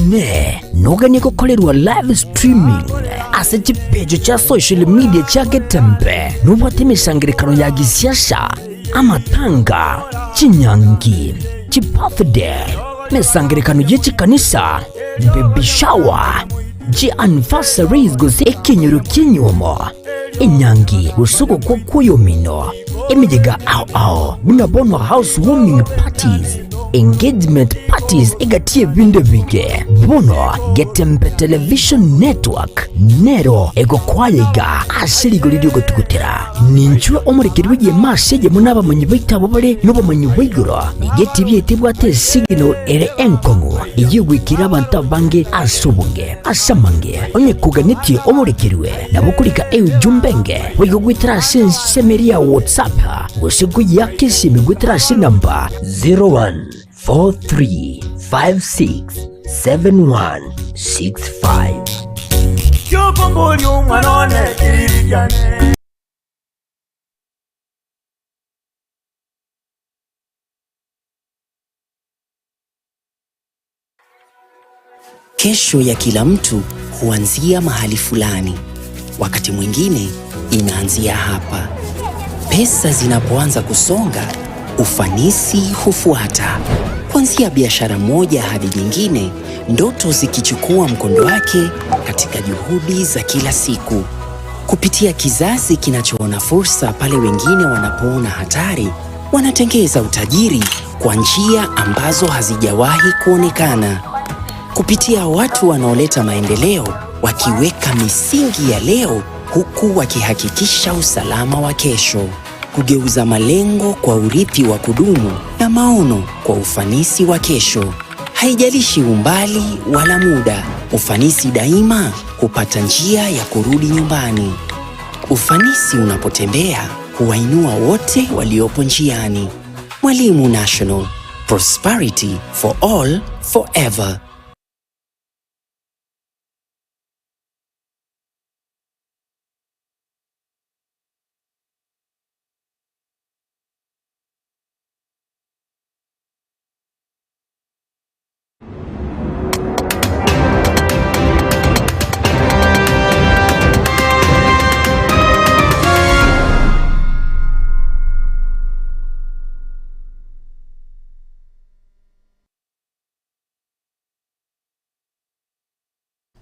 ne noganye gukorerwa live streaming ase chipejo cha social media cha Getembe nubate misangirikano ya gisiasha amatanga chinyangi chibirthday misangirikano y'echikanisa baby shower anniversaries gose ekinyoro kinyomo inyangi usuko kwa kuyomino emijega ao bunabonwa housewarming parties engagement parties egatie vinde vige bono Getembe Television Network nero ego kwayega asirigo lidio gotukutera ninchwe omurikirwe ye masege munaba manyibaitabo bale nobo manyibiguro igeti byetibwate signal ere enkongo iyiwikira abantu bange asubunge asamange onye kuganiti omurikirwe nabukulika jumbenge wigwitira semeria WhatsApp usiku ya Kisii migwitira namba 0143567165. Kesho ya kila mtu huanzia mahali fulani. Wakati mwingine inaanzia hapa. Pesa zinapoanza kusonga, ufanisi hufuata. Kuanzia biashara moja hadi nyingine, ndoto zikichukua mkondo wake katika juhudi za kila siku. Kupitia kizazi kinachoona fursa pale wengine wanapoona hatari, wanatengeza utajiri kwa njia ambazo hazijawahi kuonekana. Kupitia watu wanaoleta maendeleo, wakiweka misingi ya leo huku wakihakikisha usalama wa kesho. Kugeuza malengo kwa urithi wa kudumu na maono kwa ufanisi wa kesho. Haijalishi umbali wala muda, ufanisi daima hupata njia ya kurudi nyumbani. Ufanisi unapotembea huwainua wote waliopo njiani. Mwalimu National, prosperity for all, forever.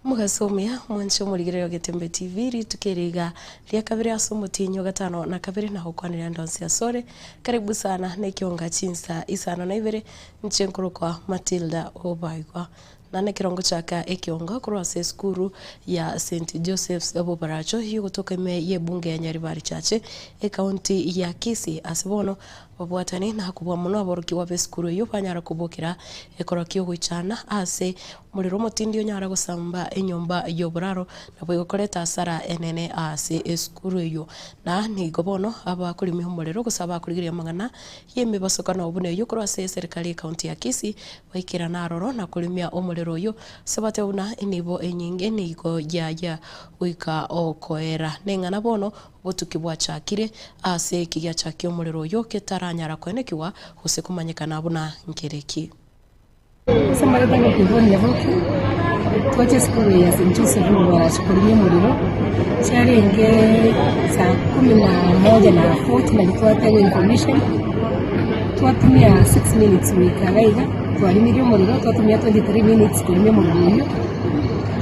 Mugasomea mwancho murigiriro Getembe TV ritukiriga ria kabiri asomutinyo gatano na kabiri na hukwanira ndonsi asore. Karibu sana na Ekeonga Chinsa Isano na Ibere nchenkuru kwa Matildah Obaigwa na kirongo chaka Ekeonga kurwase skuru ya St Joseph's Abobaracho hiyo kutoka ye bunge ya Nyaribari chache kaunti ya Kisii asibono babwatani na kubwa muno aboroki wa skuru yo panyara kubokera ekorokio guichana ase muriro mutindi onyara gusamba enyomba yoburaro nabo igokoreta asara enene ase skuru yo na nigobono abakurimi humuriro gusaba kurigiria magana yeme basokana obune yo kurwase serikali kaunti ya Kisii baikira naroro na kurimia omuriro yo sabate una enibo enyinge nigo ya uika okoera nengana bono botuki bwachakire ase kigia chakio omuriro yo ketaranyara kwenekiwa husekumanyikana buna nkereki. Samara tango kivoni ya hoki tuwache skuru ya St. Joseph wanashukurimia muriro charenge saa 11:40 na lituwata hiyo information tuwatumia 6 minutes wikagaiga tuwarimirio muriro tuwatumia 23 minutes kurimia muriro hiyo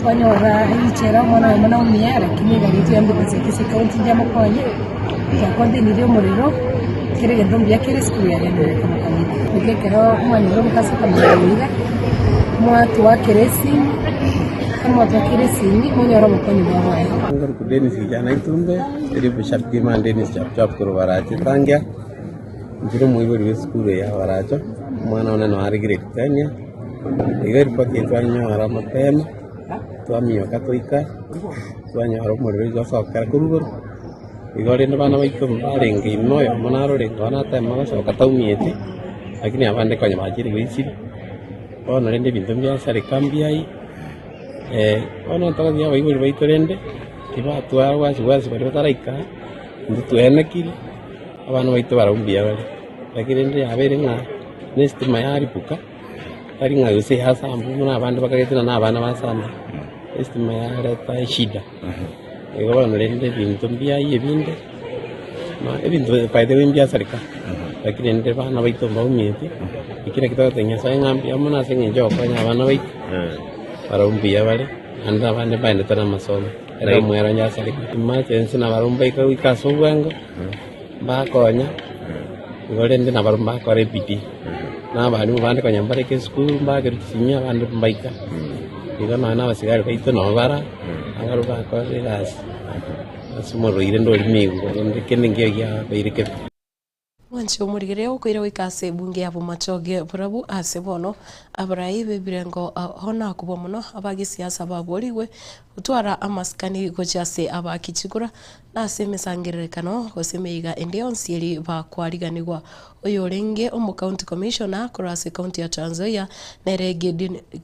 twanyora hichera mwana umia lakini garitu yambe kuzekisi kaunti njamo kwanye yakonde nilio muriro kirege ndombi yakere skuru ya yandere kama kamili nikekero mwaniro mukasa kama mwiga mwatu wa keresi kama tu keresi ni monyoro mkonyi bwawe ngor kudeni sijana itumbe eri bishop kimandeni chap koro barache tangya njiro muibori skuru ya baracho mwana ona no arigire kanya igari pati twanyo ara mapema twamio katoika twanyoro muriro jo sokara kuruguru igore ndabana baiko barenge inoyo monaro rengo anatema gasoka taumiete lakini abande kwanya majiri gwisi ono rende bintu bya serikali ai ono tagadia baigori baitorende kiba twara wasi bari bataraika ndu enekire abantu baito barumbia bari lakini ndi abere nga next mayari puka Tari ngayusi hasa muna abandi bakagetera n'abana basana. Estima yareta shida. Ego banolende bintu mbya yebinde. Ma ebintu paide bimbya sarika. Lakini nde bana baito mbawumyeti. Ikira kitatenya sai ngambi amuna sengenjo kwanya abana baito. Para umbia bale anda abandi bainde tana masomo. Era mwera nya sarika. Imajensi na barumba ikaso bwango. Bakonya. Ngolende na barumba ko repiti. Na bali mubande kanyambare ke school mbage rutsinya abandi mbaika. Iga na basigari baito no bara. Angaru ba ko relas. Asumoro irendo limigo ndikende ngiya bayirike. Wancho murigere ukwira wikase bunge abo machoge burabu asebono abraibe birengo hona kubo muno abagi siasa baboliwe utwara amaskani gojase abakicigura nasemesangirekano gosemeiga endeonsieri bakwariganirwa uyu renge omu county commissioner kurase county ya Trans Nzoia nere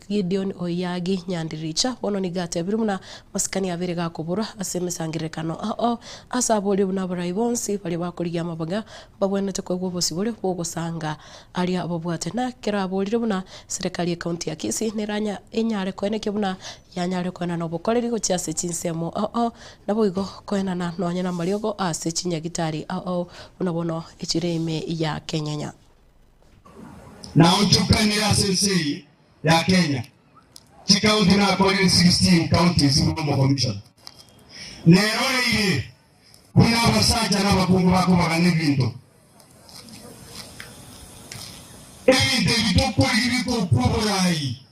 Gideon Oyagi Nyandiricha bono nigate birumuna maskani abere gakubura asemesangirekano asaboli buna braibonsi bali bakuriya mabaga babonete ko gobosi bole bogosanga ali abobwate na kerabolire buna serikali ya county ya Kisii neranya enyare kweneke buna yanyare kwena no bokoreri go cyase Chinsemo nabo igo kwena na nonye na mariogo ase chinyagitari unabono ichireme ya Kenya na uchukanira sensei ya Kenya chikaunti na kwa 16 counties mu commission nerore ile kuna basaja na bakungu bako bagane bintu ebinte bitokuri bitokuborai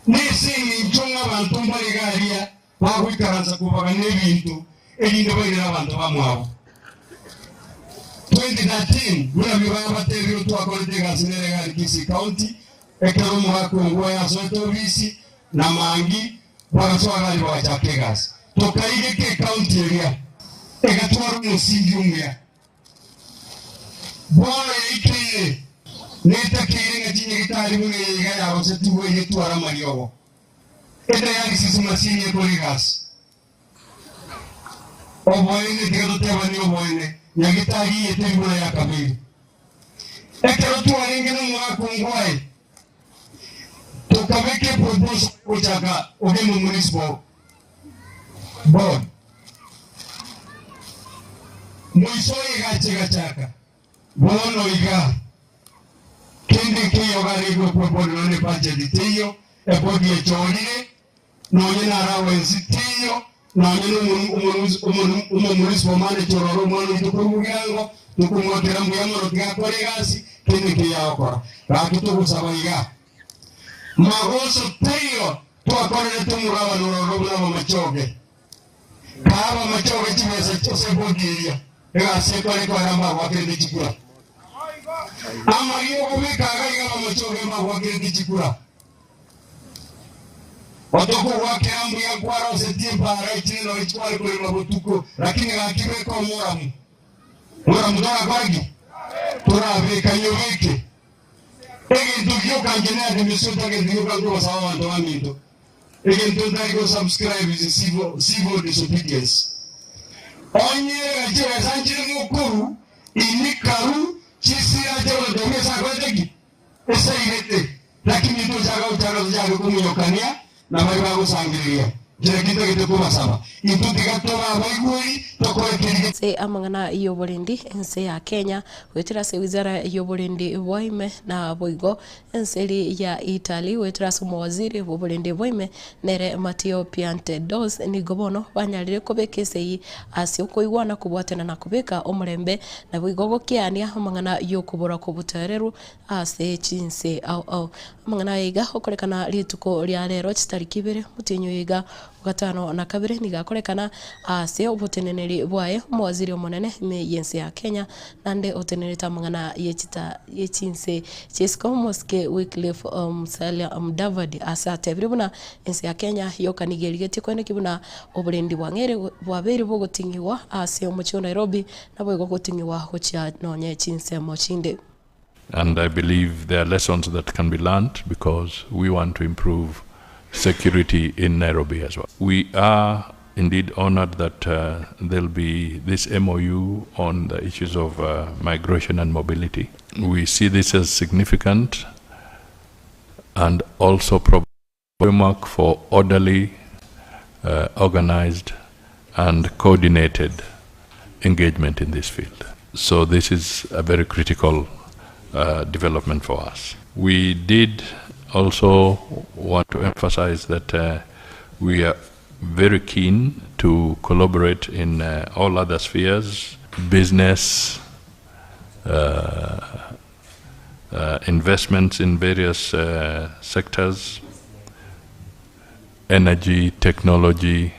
nese nchonga bantu mbaligaria bakwikaranza kubagane bintu elinde bayira abantu bamwabo 2013 buna bibaba batebyo twakolete gasinere ga Kisii county ekero muhakongo ya soto bisi na mangi bagasoga bali bachake gas tokaige ke county area egatwara musingi umya bora ike neta kirenga chinyegitari munega yabo setuwe yetwara mariogo enda yali sisi masini ekoligas oboine kero tebani oboine nyagitari yetembula ya kabiri ekero tuwarenge no mwakongoe tukabeke propose kuchaka ogemu municipal board muisoye gachaka bono iga kende kiyo garigo propose no ne budget tiyo e body echorire no nyina rawe nsitiyo na umu municipal manager ro mwana tukumugyango tukumotera muyamoro tyakoregasi kende kiyakora rakitukusaba iga magoso tiyo twakorere tumuraba no machoge kaba machoge chimesa chose bogiria ega sekore kwa ramba wakende chikura ama yo kubika gaiga machoge ma wakende chikura Watoko wake ambu ya kwara usetie mpara ichino ichwale kule mabutuko lakini kakibeko muramu dora kwagi turave kanyoveke ege ntukio kanjene de misuta ke ntukio kanjua sawa wanto wamito ege ntukio go subscribe is civil disobedience onye gajira sanjiri mukuru inikaru chisira jawa domesa kwetegi esa irete lakini tu jaga kumuyokania na maiba gusangiria jere kintu gitukuba saba intuti gatoba abaiguri tokorekeri se amangana iyo bolendi ense ya Kenya wetira se wizara iyo bolendi boime na boigo enseli ya Italy wetira se mawaziri bo bolendi boime nere Mateo Piante dos ni gobono banyalire kobekese asi ukoigwana kubwatena na kubeka omurembe na boigo gokiania amangana iyo kubora kubutereru ase Chinse amangana iga okorekana lituko lya rero chitariki Ibere mutinyo iga gatano na kabiri nigakorekana ase obuteneneri bwaye mwaziri omonene me yense ya Kenya nande otenere tamangana yechinse chesko moske Wycliffe Musalia Mudavadi asate biribuna ense ya Kenya yokanigerigeti kwene kibuna oburendi bwangere bwaberi bogotingiwa ase omucho Nairobi nabo gogotingiwa hocha nonye chinse mochinde. And I believe there are lessons that can be learned because we want to improve security in Nairobi as well. We are indeed honored that there'll be this MOU on the issues of migration and mobility. We see this as significant and also provide a framework for orderly, organized, and coordinated engagement in this field. So this is a very critical development for us. We did also want to emphasize that we are very keen to collaborate in all other spheres, business, investments in various sectors, energy, technology,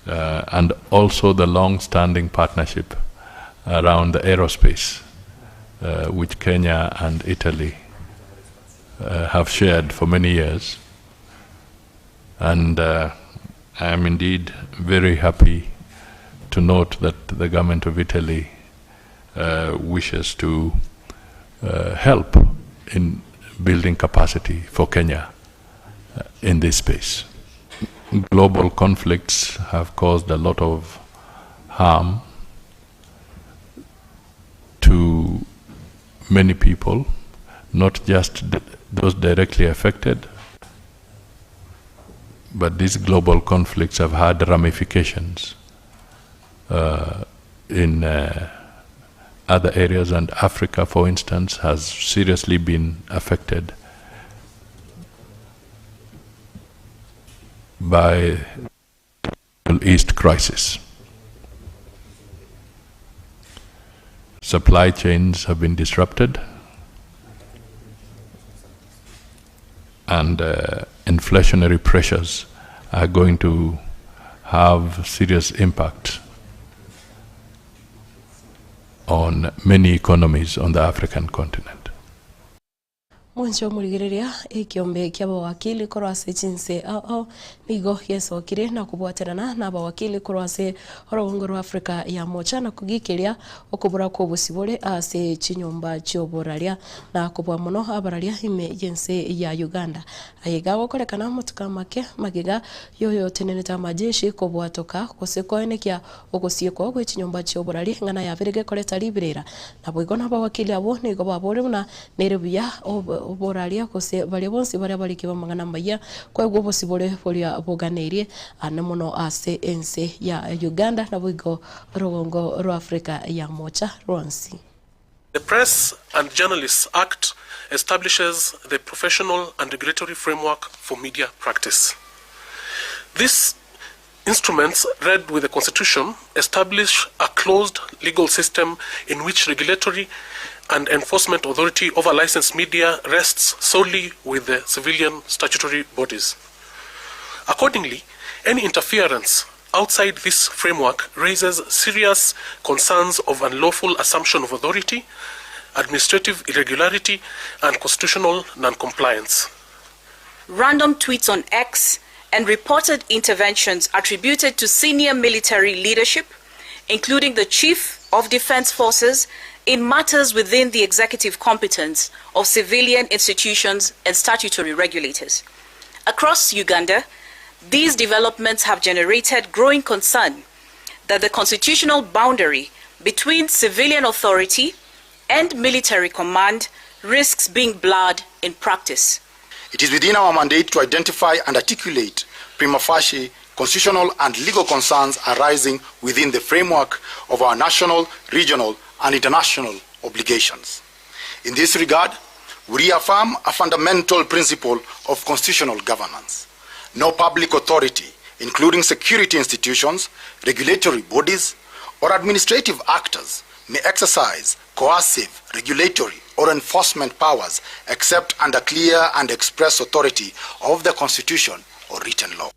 and also the long-standing partnership around the aerospace, which Kenya and Italy have shared for many years. And I am indeed very happy to note that the government of Italy wishes to help in building capacity for Kenya in this space. Global conflicts have caused a lot of harm to many people, not just those directly affected, but these global conflicts have had ramifications in other areas, and Africa, for instance, has seriously been affected by the Middle East crisis. Supply chains have been disrupted, and inflationary pressures are going to have serious impact on many economies on the African continent. Mwencho murigireria ikiombe kia bawakili korwase Chinsa nigo yesokire na kubwaterana na bawakili korwase horongo rwa Afrika ya mocha na kugikiria okubura ko busibore ase chinyomba chioboraria na kubwa muno abararia emergency ya Uganda ayiga gokorekana mutuka make magiga yoyo teneneta majeshi kubwatoka kosekoene kia ogosieko gwe chinyomba chioboraria ngana ya birege koreta libirera na bwigona bawakili abo nigo babore na nerebuya oboraria kose bali bonsi bari bari kiba mangana maya kwa gwo bosibore bolia boganeirie anemono ase ense ya Uganda na bwigo rogongo ro Afrika ya mocha ronsi. The Press and Journalists Act establishes the professional and regulatory framework for media practice. These instruments, read with the Constitution, establish a closed legal system in which regulatory and enforcement authority over licensed media rests solely with the civilian statutory bodies. Accordingly, any interference outside this framework raises serious concerns of unlawful assumption of authority, administrative irregularity, and constitutional non-compliance. Random tweets on X and reported interventions attributed to senior military leadership, including the Chief of Defense Forces, in matters within the executive competence of civilian institutions and statutory regulators. Across Uganda, these developments have generated growing concern that the constitutional boundary between civilian authority and military command risks being blurred in practice. It is within our mandate to identify and articulate prima facie constitutional and legal concerns arising within the framework of our national, regional, and international obligations. In this regard, we reaffirm a fundamental principle of constitutional governance. No public authority, including security institutions, regulatory bodies, or administrative actors, may exercise coercive, regulatory, or enforcement powers except under clear and express authority of the Constitution or written law.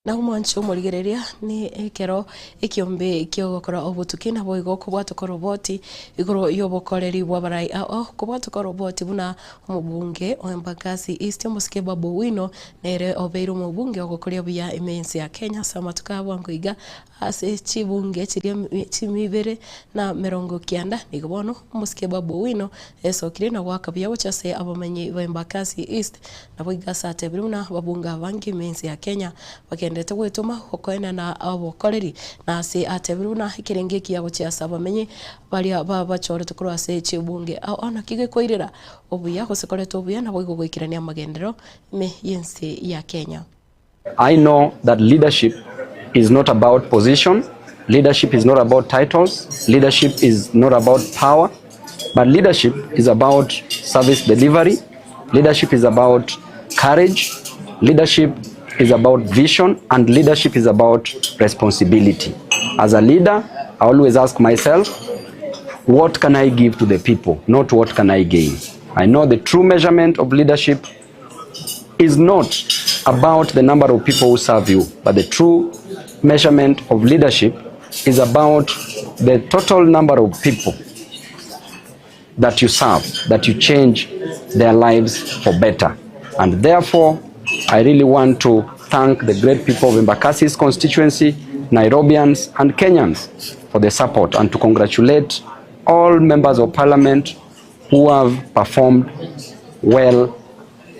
Na mwancho murigereria ni ekero ekiombe kiogokora obutuki na boigo kubwatoka roboti igoro yobokoreri bwabarai kubwatoka roboti buna omubunge Embakasi East Musike Babu Wino nere obeiro omubunge ogokoria buya emensi ya Kenya samatuka bwangoiga ase chibunge chimibere na merongo kianda nigobono Musike Babu Wino esokire na gwakabya uchase abamenyi ba Embakasi East na boiga sate biruna babunga bangi emensi ya Kenya bakene bwendete gwituma ukoena na abokoreri na ase atebiruna ikirengekia gochiasa bamenye baria babachore tukuru ase chibunge ona kige koirera obuya gosekoreto obuya na bwo gwikirania magendero me yense ya Kenya. I know that leadership is not about position, leadership is not about titles, leadership is not about power, but leadership is about service delivery, leadership is about courage, leadership is about vision, and leadership is about responsibility. As a leader, I always ask myself, what can I give to the people, not what can I gain? I know the true measurement of leadership is not about the number of people who serve you, but the true measurement of leadership is about the total number of people that you serve, that you change their lives for better. And therefore, I really want to thank the great people of Embakasi's constituency, Nairobians and Kenyans for the support, and to congratulate all members of parliament who have performed well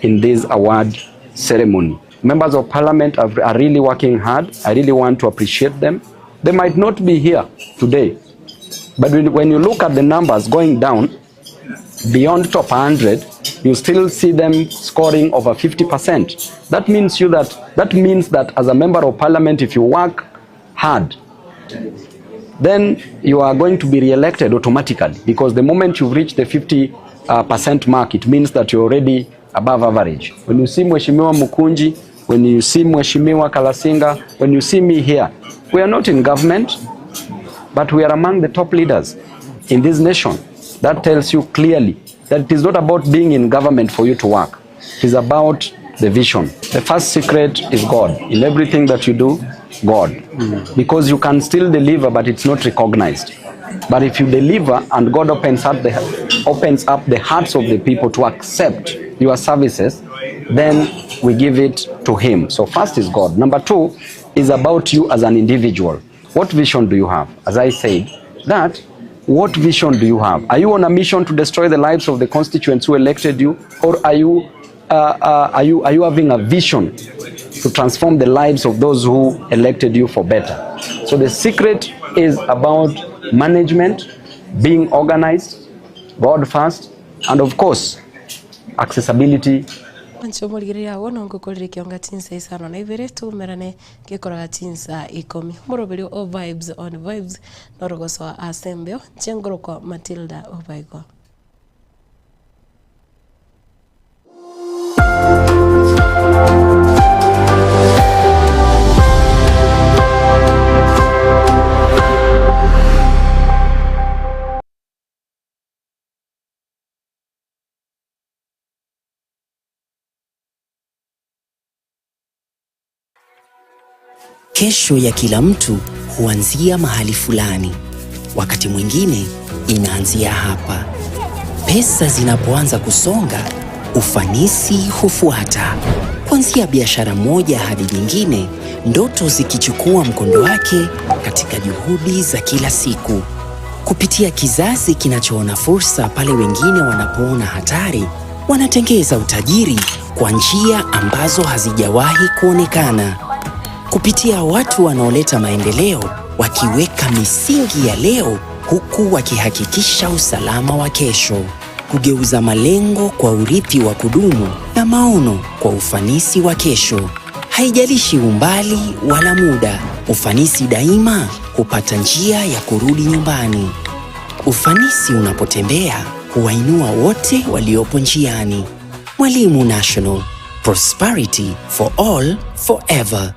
in this award ceremony. Members of parliament are really working hard. I really want to appreciate them. They might not be here today, but when you look at the numbers going down beyond top 100, you still see them scoring over 50%. That means that as a member of parliament, if you work hard, then you are going to be re-elected automatically, because the moment you've reached the 50% mark, it means that you're already above average. When you see Mheshimiwa Mukunji, when you see Mheshimiwa Kalasinga, when you see me here, we are not in government, but we are among the top leaders in this nation. That tells you clearly that it is not about being in government for you to work. It is about the vision. The first secret is God. In everything that you do, God. Because you can still deliver, but it's not recognized. But if you deliver and God opens up the hearts of the people to accept your services, then we give it to Him. So first is God. Number two is about you as an individual. What vision do you have? As I said, what vision do you have? Are you on a mission to destroy the lives of the constituents who elected you, or are you having a vision to transform the lives of those who elected you for better? So the secret is about management, being organized, God first, and of course, accessibility. Nchomoligiria wono ngokolire Ekeonga Chinsa Isano na Ibere tumerane gekora Chinsa ikomi murobelio o vibes on vibes norogoso asembeo chengoro kwa Matildah Obaigwa. Kesho ya kila mtu huanzia mahali fulani. Wakati mwingine inaanzia hapa. Pesa zinapoanza kusonga, ufanisi hufuata. Kuanzia biashara moja hadi nyingine, ndoto zikichukua mkondo wake katika juhudi za kila siku. Kupitia kizazi kinachoona fursa pale wengine wanapoona hatari, wanatengeza utajiri kwa njia ambazo hazijawahi kuonekana. Kupitia watu wanaoleta maendeleo, wakiweka misingi ya leo huku wakihakikisha usalama wa kesho. Kugeuza malengo kwa urithi wa kudumu na maono kwa ufanisi wa kesho. Haijalishi umbali wala muda, ufanisi daima hupata njia ya kurudi nyumbani. Ufanisi unapotembea huwainua wote waliopo njiani. Mwalimu National, prosperity for all, forever.